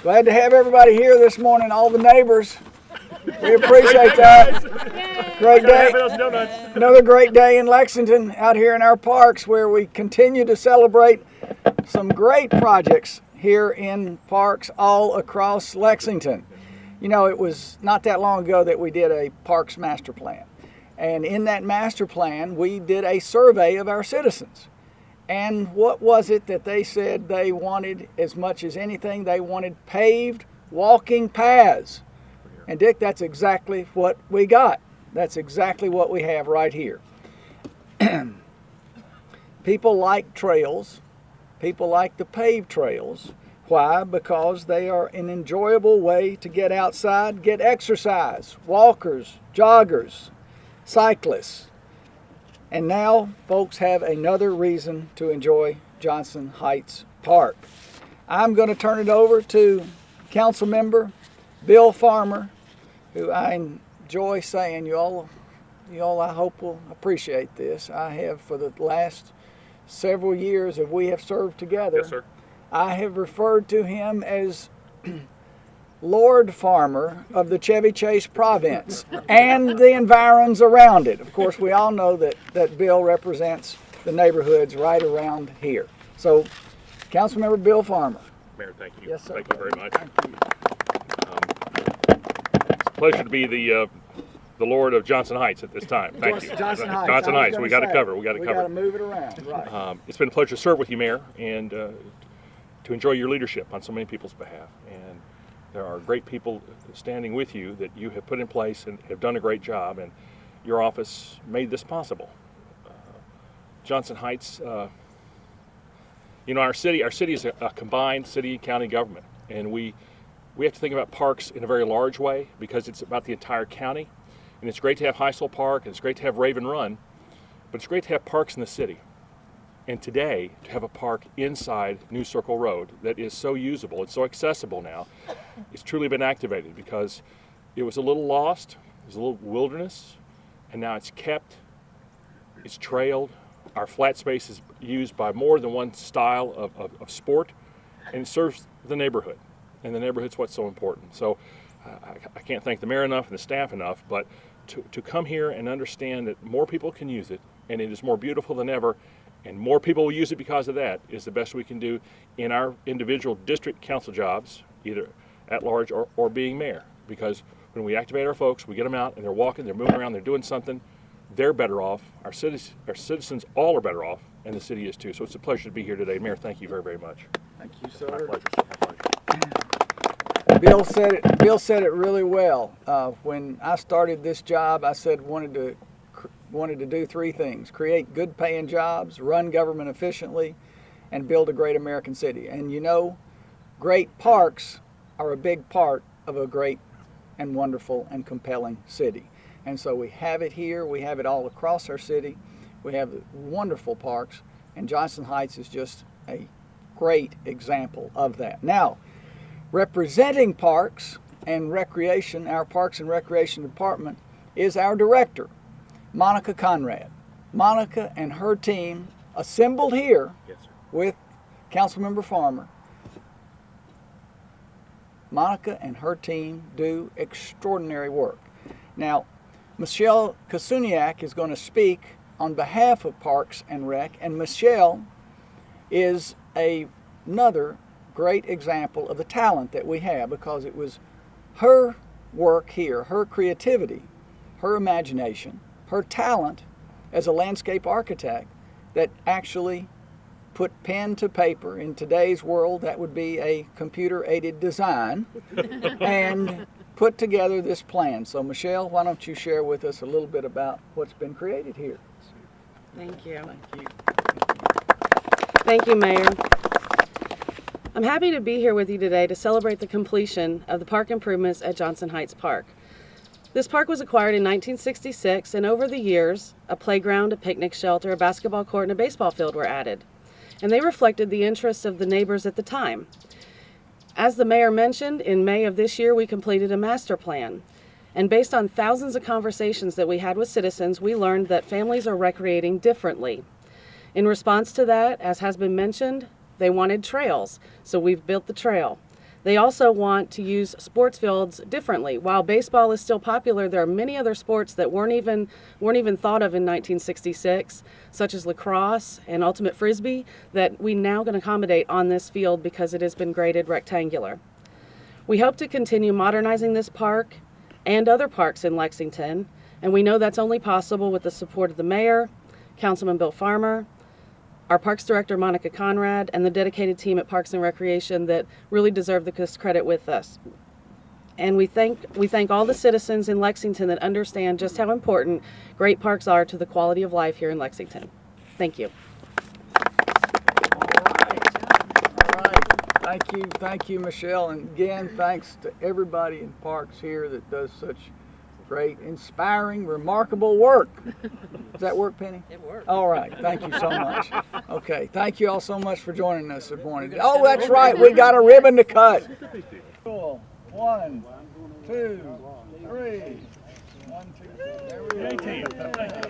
Glad to have everybody here this morning, all the neighbors. We appreciate that. Great day. Another great day in Lexington out here in our parks where we continue to celebrate some great projects here in parks all across Lexington. You know, it was not that long ago that we did a parks master plan. And in that master plan, we did a survey of our citizens. And what was it that they said they wanted as much as anything? They wanted paved walking paths. And Dick, that's exactly what we got. That's exactly what we have right here. People like trails. People like the paved trails. Why? Because they are an enjoyable way to get outside, get exercise. Walkers, joggers, cyclists. And now folks have another reason to enjoy Johnson Heights Park. I'm going to turn it over to Council Member Bill Farmer, who I enjoy saying, you all I hope will appreciate this. I have for the last several years that we have served together. Yes, sir. I have referred to him as Lord Farmer of the Chevy Chase province and the environs around it. Of course, we all know that Bill represents the neighborhoods right around here. So, Councilmember Bill Farmer. Mayor, thank you. Yes, sir. Thank you very much. Thank you. It's a pleasure to be the Lord of Johnson Heights at this time. Thank you. Johnson Heights. Johnson Heights. We got to cover. We got to We cover. got to move it around. Right. It's been a pleasure to serve with you, Mayor, and to enjoy your leadership on so many people's behalf. And there are great people standing with you that you have put in place and have done a great job, and your office made this possible. Johnson Heights, our city is a combined city-county government, and we have to think about parks in a very large way because it's about the entire county. And it's great to have Heisel Park, and it's great to have Raven Run, but it's great to have parks in the city. And today, to have a park inside New Circle Road that is so usable, it's so accessible now, it's truly been activated because it was a little lost, it was a little wilderness, and now it's kept, it's trailed. Our flat space is used by more than one style of sport, and it serves the neighborhood. And the neighborhood's what's so important. So I can't thank the mayor enough and the staff enough, but to come here and understand that more people can use it, and it is more beautiful than ever, and more people will use it because of that, is the best we can do in our individual district council jobs, either at large or being mayor. Because when we activate our folks, we get them out and they're walking, they're moving around, they're doing something, they're better off. Our citizens all are better off, and the city is too. So it's a pleasure to be here today. Mayor, thank you very, very much. Thank you, sir. My pleasure. My pleasure. Bill said it really well. When I started this job, I said wanted to do three things: create good paying jobs, run government efficiently, and build a great American city. And you know, great parks are a big part of a great and wonderful and compelling city. And so we have it here, we have it all across our city. We have wonderful parks, and Johnson Heights is just a great example of that. Now, representing parks and recreation, our Parks and Recreation Department, is our director, Monica Conrad. Monica and her team assembled here Yes, sir. with Councilmember Farmer. Monica and her team do extraordinary work. Now, Michelle Kasuniak is going to speak on behalf of Parks and Rec, and Michelle is another great example of the talent that we have, because it was her work here, her creativity, her imagination, her talent as a landscape architect that actually put pen to paper. In today's world, that would be a computer-aided design, and put together this plan. So Michelle, why don't you share with us a little bit about what's been created here? Thank you. Thank you. Thank you, Mayor. I'm happy to be here with you today to celebrate the completion of the park improvements at Johnson Heights Park. This park was acquired in 1966, and over the years, a playground, a picnic shelter, a basketball court, and a baseball field were added. And they reflected the interests of the neighbors at the time. As the mayor mentioned, in May of this year, we completed a master plan. And based on thousands of conversations that we had with citizens, we learned that families are recreating differently. In response to that, as has been mentioned, they wanted trails, so we've built the trail. They also want to use sports fields differently. While baseball is still popular, there are many other sports that weren't even thought of in 1966, such as lacrosse and ultimate frisbee, that we now can accommodate on this field because it has been graded rectangular. We hope to continue modernizing this park and other parks in Lexington, and we know that's only possible with the support of the mayor, Councilman Bill Farmer, our Parks Director, Monica Conrad, and the dedicated team at Parks and Recreation that really deserve this credit with us. And we thank all the citizens in Lexington that understand just how important great parks are to the quality of life here in Lexington. Thank you. All right. Thank you, Michelle. And again, thanks to everybody in Parks here that does such great, inspiring, remarkable work. Does that work, Penny? It worked. All right. Thank you so much. Okay. Thank you all so much for joining us this morning. Oh, that's right. We got a ribbon to cut. Cool. 1, 2, 3. 1, 2, 3. There we go.